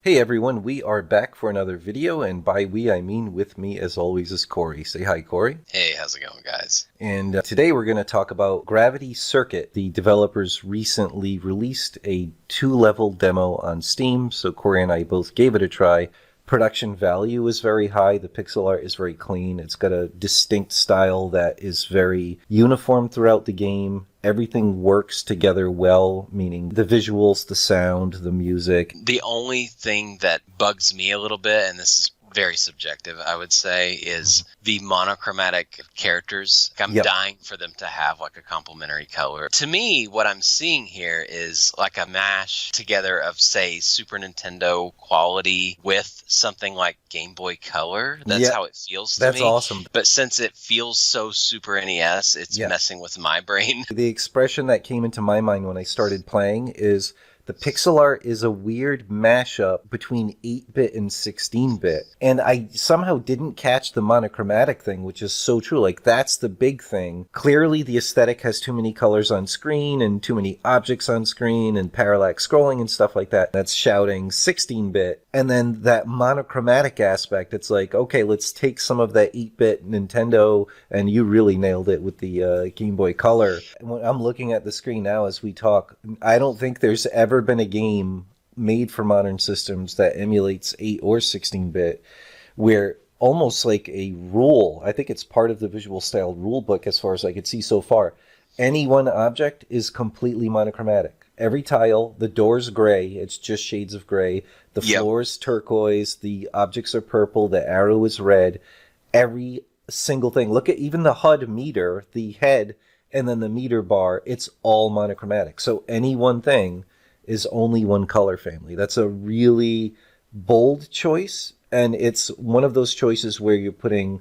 Hey everyone, we are back for another video, and by we I mean with me as always is Corey. Say hi, Corey. Hey, how's it going, guys? And today we're going to talk about Gravity Circuit. The developers recently released a 2-level demo on Steam, so Corey and I both gave it a try. Production value is very high. The pixel art is very clean. It's got a distinct style that is very uniform throughout the game. Everything works together well, meaning the visuals, the sound, the music. The only thing that bugs me a little bit, and this is very subjective, I would say, is the monochromatic characters. I'm dying for them to have like a complementary color. To me, what I'm seeing here is like a mash together of, say, Super Nintendo quality with something like Game Boy Color. That's how it feels to me. That's awesome. But since it feels so Super NES, it's messing with my brain. The expression that came into my mind when I started playing is the pixel art is a weird mashup between 8-bit and 16-bit. And I somehow didn't catch the monochromatic thing, which is so true. Like, that's the big thing. Clearly, the aesthetic has too many colors on screen and too many objects on screen and parallax scrolling and stuff like that. That's shouting 16-bit. And then that monochromatic aspect, it's like, okay, let's take some of that 8-bit Nintendo, and you really nailed it with the Game Boy Color. And when I'm looking at the screen now as we talk, I don't think there's ever been a game made for modern systems that emulates 8 or 16-bit where almost like a rule, I think it's part of the visual style rule book as far as I could see so far, any one object is completely monochromatic. Every tile, the door's gray, it's just shades of gray, the floor's turquoise, the objects are purple, the arrow is red, every single thing. Look at even the HUD meter, the head, and then the meter bar, it's all monochromatic. So any one thing is only one color family. That's a really bold choice, and it's one of those choices where you're putting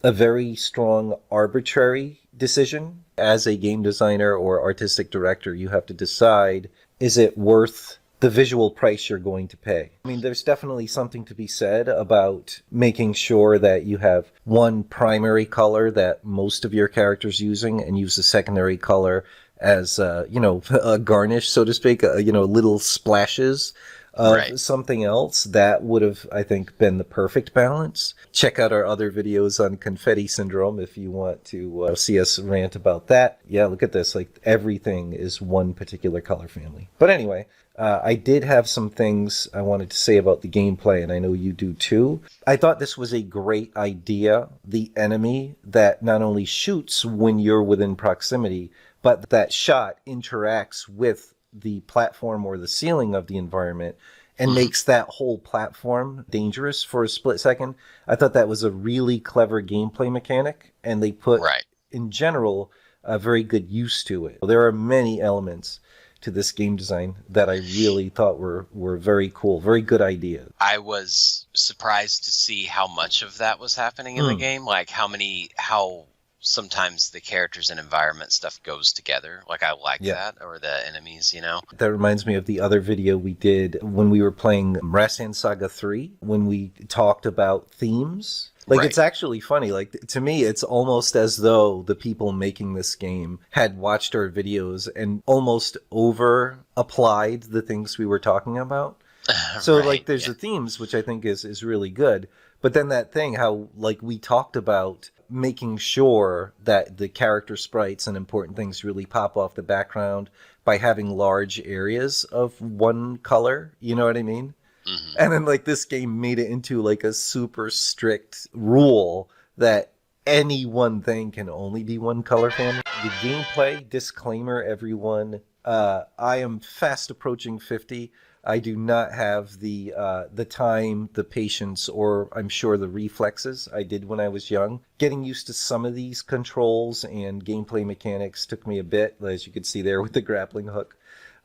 a very strong arbitrary decision. As a game designer or artistic director, you have to decide, is it worth the visual price you're going to pay? I mean, there's definitely something to be said about making sure that you have one primary color that most of your characters using and use the secondary color as, a garnish, so to speak, little splashes of something else. That would have, I think, been the perfect balance. Check out our other videos on confetti syndrome if you want to see us rant about that. Yeah, look at this. Like, everything is one particular color family. But anyway, I did have some things I wanted to say about the gameplay, and I know you do too. I thought this was a great idea. The enemy that not only shoots when you're within proximity, but that shot interacts with the platform or the ceiling of the environment and makes that whole platform dangerous for a split second. I thought that was a really clever gameplay mechanic, and they put, in general, a very good use to it. There are many elements to this game design that I really thought were very cool, very good ideas. I was surprised to see how much of that was happening in the game, like how sometimes the characters and environment stuff goes together. Like, I like that, or the enemies, That reminds me of the other video we did when we were playing Rasan Saga 3, when we talked about themes. Like, it's actually funny. Like, to me, it's almost as though the people making this game had watched our videos and almost over-applied the things we were talking about. So, there's the themes, which I think is really good. But then that thing, how, we talked about making sure that the character sprites and important things really pop off the background by having large areas of one color. You know what I mean? Mm-hmm. And then, this game made it into, a super strict rule that any one thing can only be one color family. The gameplay, disclaimer, everyone, I am fast approaching 50. I do not have the time, the patience, or I'm sure the reflexes I did when I was young. Getting used to some of these controls and gameplay mechanics took me a bit, as you can see there with the grappling hook.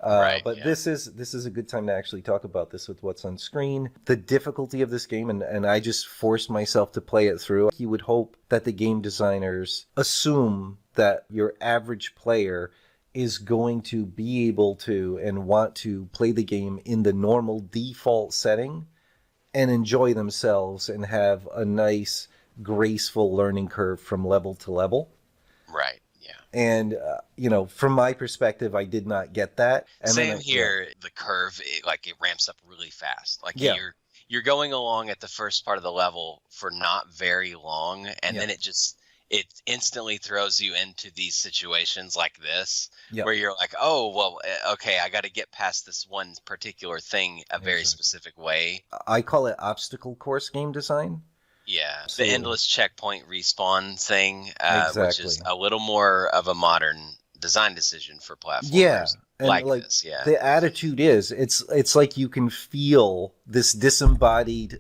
This is a good time to actually talk about this with what's on screen. The difficulty of this game, and I just forced myself to play it through. You would hope that the game designers assume that your average player is going to be able to and want to play the game in the normal default setting and enjoy themselves and have a nice, graceful learning curve from level to level. Right, yeah. And, from my perspective, I did not get that. And Same here. The curve, it ramps up really fast. You're going along at the first part of the level for not very long, and then it instantly throws you into these situations like this, where you're like, oh, well, okay, I got to get past this one particular thing a very specific way. I call it obstacle course game design. Yeah, Absolutely. the endless checkpoint respawn thing, Exactly. which is a little more of a modern design decision for platformers. Yeah, and this. Yeah, the attitude is it's like you can feel this disembodied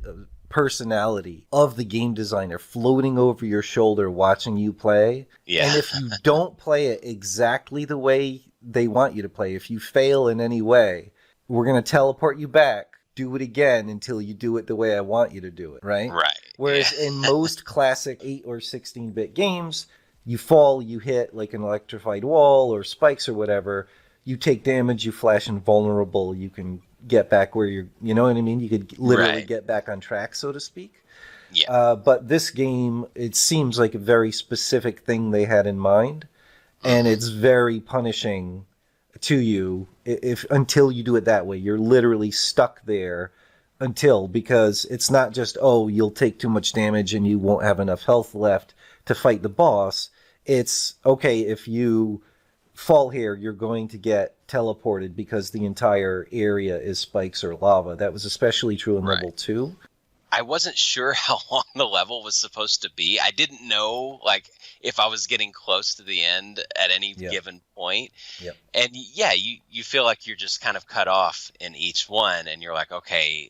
personality of the game designer floating over your shoulder watching you play. Yeah. And if you don't play it exactly the way they want you to play, if you fail in any way, we're going to teleport you back. Do it again until you do it the way I want you to do it, right? Right. Whereas in most classic 8 or 16-bit games, you fall, you hit like an electrified wall or spikes or whatever, you take damage, you flash invulnerable, you can get back where you know what I mean? You could literally get back on track, so to speak. Yeah. But this game, it seems like a very specific thing they had in mind, and it's very punishing to you until you do it that way. You're literally stuck there because it's not just, oh, you'll take too much damage and you won't have enough health left to fight the boss. It's, okay, if you fall here, you're going to get teleported because the entire area is spikes or lava. That was especially true in level 2. I wasn't sure how long the level was supposed to be. I didn't know, if I was getting close to the end at any given point. Yep. And you feel like you're just kind of cut off in each one, and you're like, okay,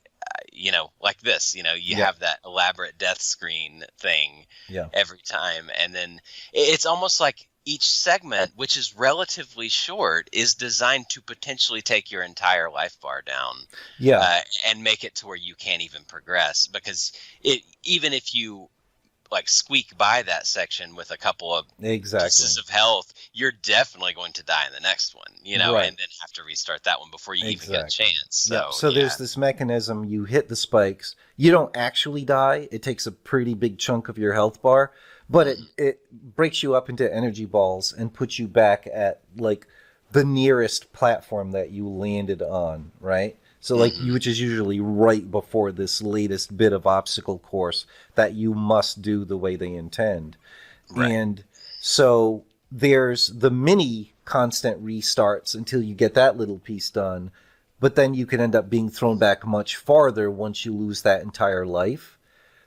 like this, you have that elaborate death screen thing every time. And then it's almost like each segment, which is relatively short, is designed to potentially take your entire life bar down. Yeah. And make it to where you can't even progress, because even if you squeak by that section with a couple of pieces of health, you're definitely going to die in the next one, and then have to restart that one before you even get a chance. So there's this mechanism. You hit the spikes. You don't actually die. It takes a pretty big chunk of your health bar, but it breaks you up into energy balls and puts you back at the nearest platform that you landed on, right? So which is usually right before this latest bit of obstacle course that you must do the way they intend. Right. And so there's the mini constant restarts until you get that little piece done, but then you can end up being thrown back much farther once you lose that entire life.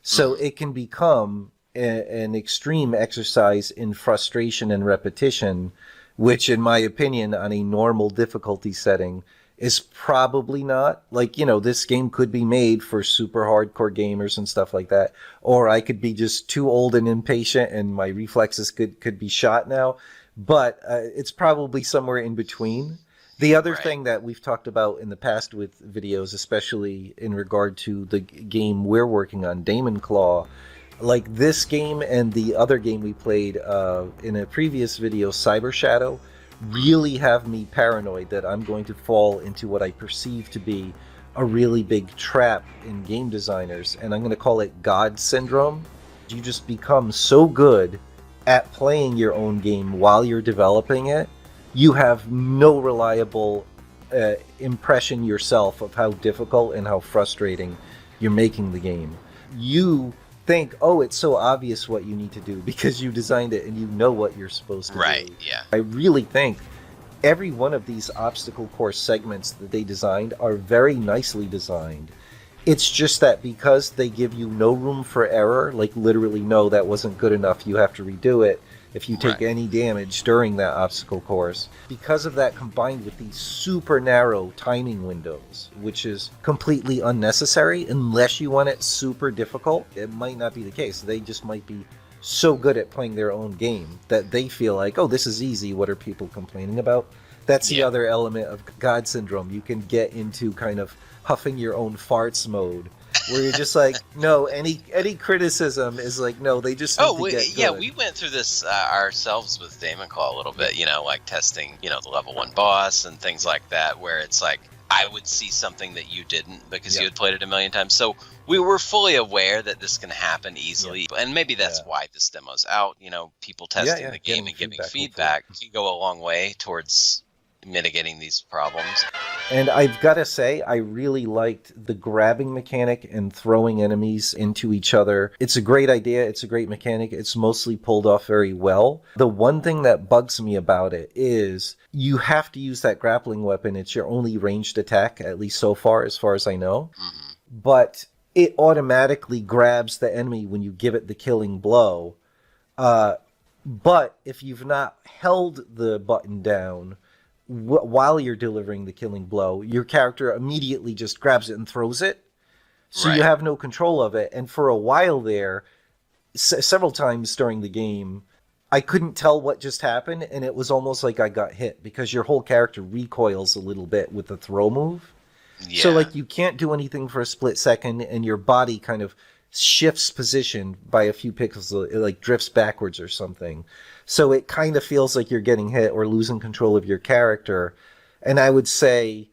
So it can become an extreme exercise in frustration and repetition, which in my opinion on a normal difficulty setting is probably not. This game could be made for super hardcore gamers and stuff like that. Or I could be just too old and impatient and my reflexes could be shot now. But it's probably somewhere in between. The other thing that we've talked about in the past with videos, especially in regard to the game we're working on, Damon Claw, this game and the other game we played in a previous video, Cyber Shadow, really have me paranoid that I'm going to fall into what I perceive to be a really big trap in game designers, and I'm going to call it God syndrome. You just become so good at playing your own game while you're developing it, you have no reliable impression yourself of how difficult and how frustrating you're making the game. You think, oh, it's so obvious what you need to do because you designed it and you know what you're supposed to do. Right, yeah. I really think every one of these obstacle course segments that they designed are very nicely designed. It's just that because they give you no room for error, literally, no, that wasn't good enough, you have to redo it if you take any damage during that obstacle course. Because of that, combined with these super narrow timing windows, which is completely unnecessary unless you want it super difficult, it might not be the case. They just might be so good at playing their own game that they feel like, oh, this is easy, what are people complaining about? That's the other element of God syndrome. You can get into kind of huffing your own farts mode where you're just like, no, any criticism is like, no, they just need to get good. We went through this ourselves with Damon Claw a little bit, like testing, the level 1 boss and things like that, where it's like, I would see something that you didn't because you had played it a million times. So we were fully aware that this can happen easily. And maybe that's why this demo's out. People testing the game and giving feedback can go a long way towards mitigating these problems. And I've got to say, I really liked the grabbing mechanic and throwing enemies into each other. It's a great idea. It's a great mechanic. It's mostly pulled off very well. The one thing that bugs me about it is you have to use that grappling weapon. It's your only ranged attack, at least so far as I know. Mm-hmm. But it automatically grabs the enemy when you give it the killing blow. But if you've not held the button down while you're delivering the killing blow, your character immediately just grabs it and throws it. So you have no control of it. And for a while there, several times during the game, I couldn't tell what just happened, and it was almost like I got hit because your whole character recoils a little bit with the throw move. Yeah. So you can't do anything for a split second, and your body kind of shifts position by a few pixels, it drifts backwards or something. So it kind of feels like you're getting hit or losing control of your character. And I would say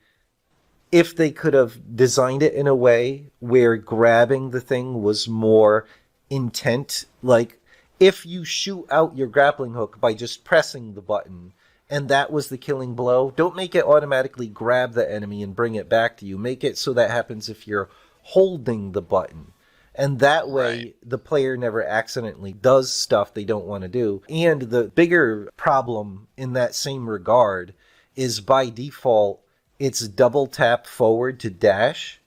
if they could have designed it in a way where grabbing the thing was more intent, like if you shoot out your grappling hook by just pressing the button and that was the killing blow, don't make it automatically grab the enemy and bring it back to you. Make it so that happens if you're holding the button. And that way, the player never accidentally does stuff they don't want to do. And the bigger problem in that same regard is by default, it's double tap forward to dash.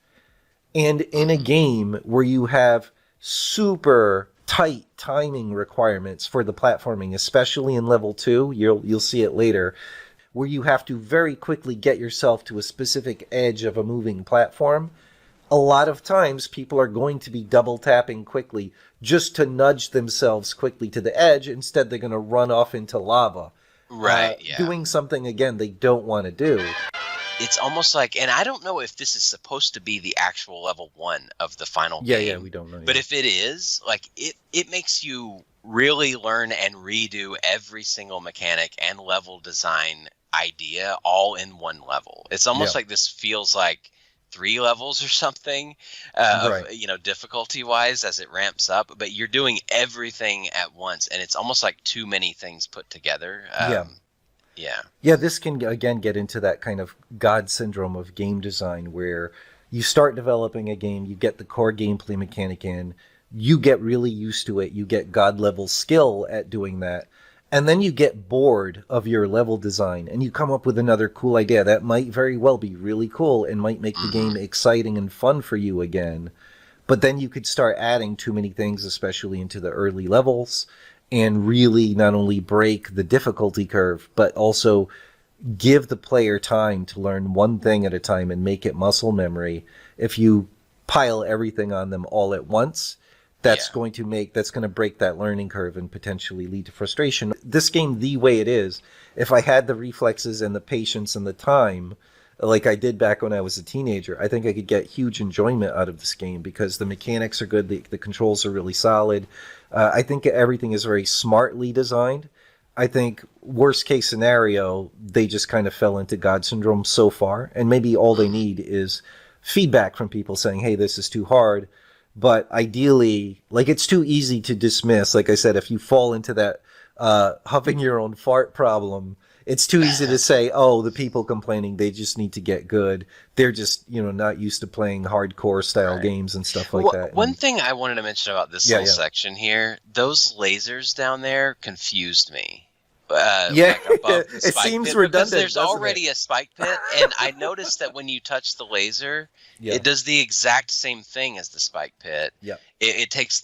And in a game where you have super tight timing requirements for the platforming, especially in level 2, you'll see it later, where you have to very quickly get yourself to a specific edge of a moving platform, a lot of times people are going to be double tapping quickly just to nudge themselves quickly to the edge. Instead, they're going to run off into lava. Doing something, again, they don't want to do. It's almost like, and I don't know if this is supposed to be the actual level 1 of the final game. Yeah, we don't know. But if it is, it makes you really learn and redo every single mechanic and level design idea all in one level. It's almost like this feels like 3 levels or something, difficulty wise as it ramps up, but you're doing everything at once, and it's almost like too many things put together. This can again get into that kind of God syndrome of game design, where you start developing a game, you get the core gameplay mechanic in, you get really used to it, you get God level skill at doing that. And then you get bored of your level design and you come up with another cool idea that might very well be really cool and might make the game exciting and fun for you again. But then you could start adding too many things, especially into the early levels, and really not only break the difficulty curve, but also give the player time to learn one thing at a time and make it muscle memory. If you pile everything on them all at once, that's going to break that learning curve and potentially lead to frustration. This game, the way it is, if I had the reflexes and the patience and the time, like I did back when I was a teenager, I think I could get huge enjoyment out of this game because the mechanics are good, the controls are really solid. I think everything is very smartly designed. I think worst case scenario, they just kind of fell into God syndrome so far, and maybe all they need is feedback from people saying, hey, this is too hard. But ideally, it's too easy to dismiss. Like I said, if you fall into that huffing your own fart problem, it's too easy to say, oh, the people complaining, they just need to get good. They're just, not used to playing hardcore style games and stuff like that. One thing I wanted to mention about this little section here, those lasers down there confused me. It seems redundant. Because there's already a spike pit, and I noticed that when you touch the laser, it does the exact same thing as the spike pit. It takes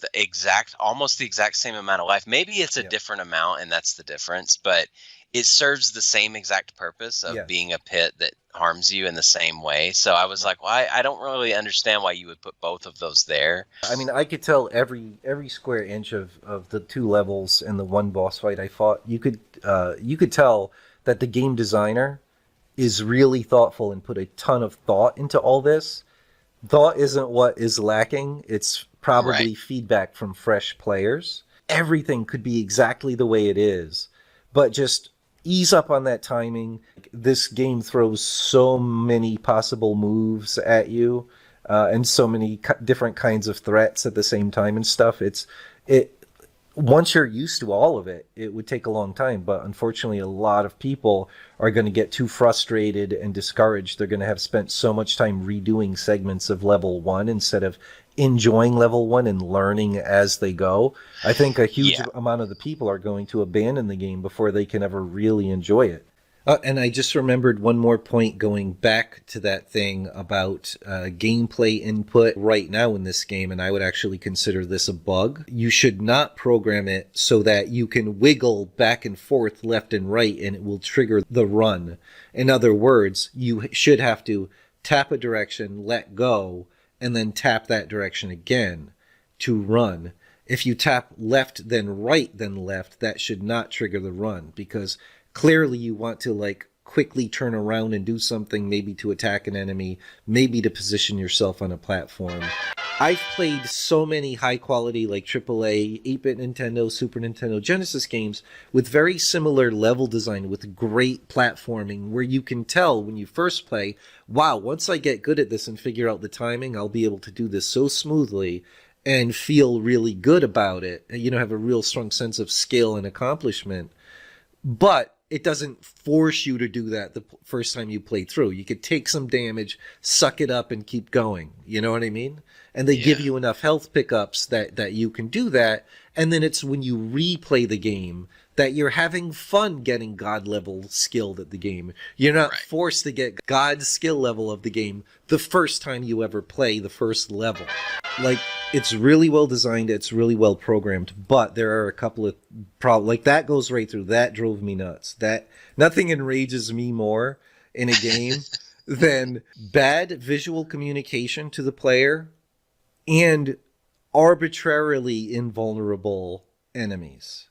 almost the exact same amount of life. Maybe it's a different amount, and that's the difference, but it serves the same exact purpose of being a pit that harms you in the same way. So I was like, well, I don't really understand why you would put both of those there. I mean, I could tell every square inch of the 2 levels and the 1 boss fight I fought, you could tell that the game designer is really thoughtful and put a ton of thought into all this. Thought isn't what is lacking. It's Right. probably feedback from fresh players. Everything could be exactly the way it is, but just ease up on that timing. This game throws so many possible moves at you, and so many different kinds of threats at the same time and stuff. It once you're used to all of it, it would take a long time. But unfortunately, a lot of people are going to get too frustrated and discouraged. They're going to have spent so much time redoing segments of level one instead of enjoying level one and learning as they go. I think a huge Yeah. amount of the people are going to abandon the game before they can ever really enjoy it. And I just remembered one more point going back to that thing about gameplay input right now in this game, and I would actually consider this a bug. You should not program it so that you can wiggle back and forth left and right and it will trigger the run. In other words, you should have to tap a direction, let go, and then tap that direction again to run. If you tap left, then right, then left, that should not trigger the run because clearly you want to like quickly turn around and do something, maybe to attack an enemy, maybe to position yourself on a platform. I've played so many high quality like AAA, 8-bit Nintendo, Super Nintendo, Genesis games with very similar level design with great platforming where you can tell when you first play, wow, once I get good at this and figure out the timing, I'll be able to do this so smoothly and feel really good about it. You know, have a real strong sense of skill and accomplishment. But it doesn't force you to do that the first time you play through. You could take some damage, suck it up, and keep going. You know what I mean? And they give Yeah. you enough health pickups that you can do that. And then it's when you replay the game that you're having fun getting God level skilled at the game. You're not Right. forced to get God skill level of the game the first time you ever play the first level. Like, it's really well designed, it's really well programmed, but there are a couple of problems. Like, that goes right through. That drove me nuts. That nothing enrages me more in a game than bad visual communication to the player and arbitrarily invulnerable enemies.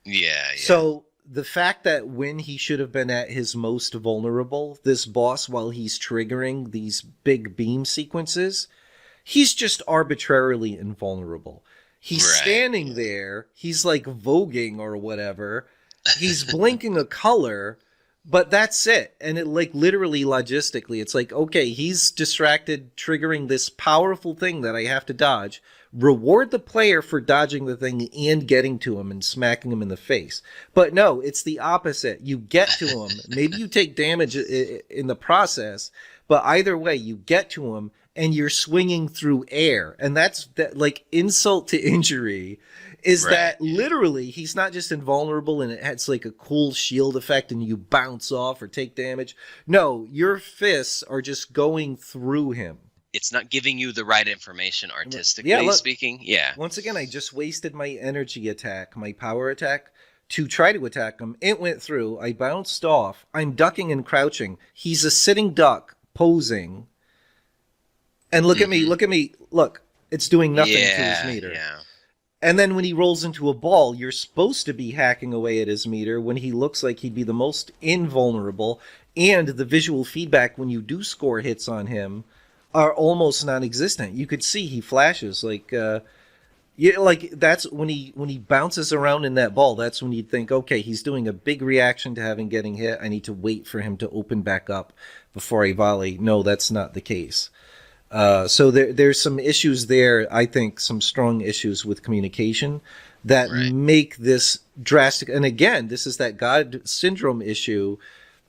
Yeah. Yeah. So the fact that when he should have been at his most vulnerable, this boss, while he's triggering these big beam sequences, he's just arbitrarily invulnerable. He's Right. standing there, he's like voguing or whatever, he's blinking a color, but that's it. And it like literally logistically, it's like, okay, he's distracted triggering this powerful thing that I have to dodge. Reward the player for dodging the thing and getting to him and smacking him in the face. But no, it's the opposite. You get to him. Maybe you take damage in the process, but either way, you get to him and you're swinging through air. And that's that, like, insult to injury is Right. that literally he's not just invulnerable and it has like a cool shield effect and you bounce off or take damage. No, your fists are just going through him. It's not giving you the right information artistically Yeah, look. speaking. Yeah. Once again, I just wasted my energy attack, my power attack, to try to attack him. It went through. I bounced off. I'm ducking and crouching. He's a sitting duck, posing. And look at me, look at me. Look, it's doing nothing to Yeah. his meter. Yeah. And then when he rolls into a ball, you're supposed to be hacking away at his meter when he looks like he'd be the most invulnerable. And the visual feedback when you do score hits on him are almost non-existent. You could see he flashes like yeah, like that's when he bounces around in that ball, that's when you'd think, okay, he's doing a big reaction to having getting hit. I need to wait for him to open back up before I volley. No, that's not the case. So there's some issues there, I think, some strong issues with communication that Right. make this drastic. And again, this is that God syndrome issue.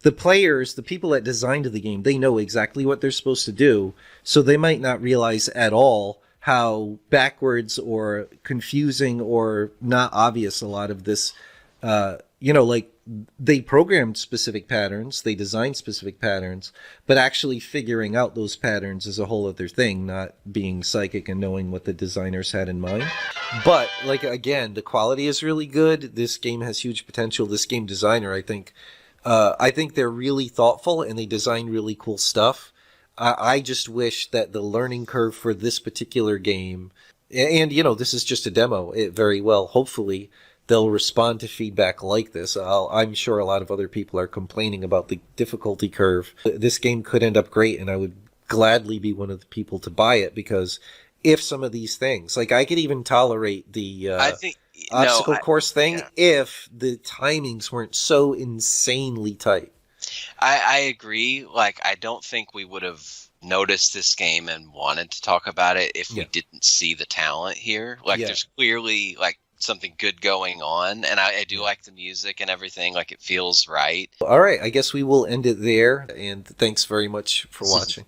The players, the people that designed the game, they know exactly what they're supposed to do. So they might not realize at all how backwards or confusing or not obvious a lot of this, like they programmed specific patterns, they designed specific patterns, but actually figuring out those patterns is a whole other thing, not being psychic and knowing what the designers had in mind. But, like, again, the quality is really good. This game has huge potential. This game designer, I think they're really thoughtful and they design really cool stuff. I just wish that the learning curve for this particular game, and this is just a demo, it very well, hopefully, they'll respond to feedback like this. I'm sure a lot of other people are complaining about the difficulty curve. This game could end up great, and I would gladly be one of the people to buy it, because if some of these things, like I could even tolerate the I think obstacle course thing yeah. if the timings weren't so insanely tight. I agree. Like, I don't think we would have noticed this game and wanted to talk about it if we didn't see the talent here. Like, there's clearly like something good going on, and I do like the music and everything. Like, it feels right. All right, I guess we will end it there, and thanks very much for watching.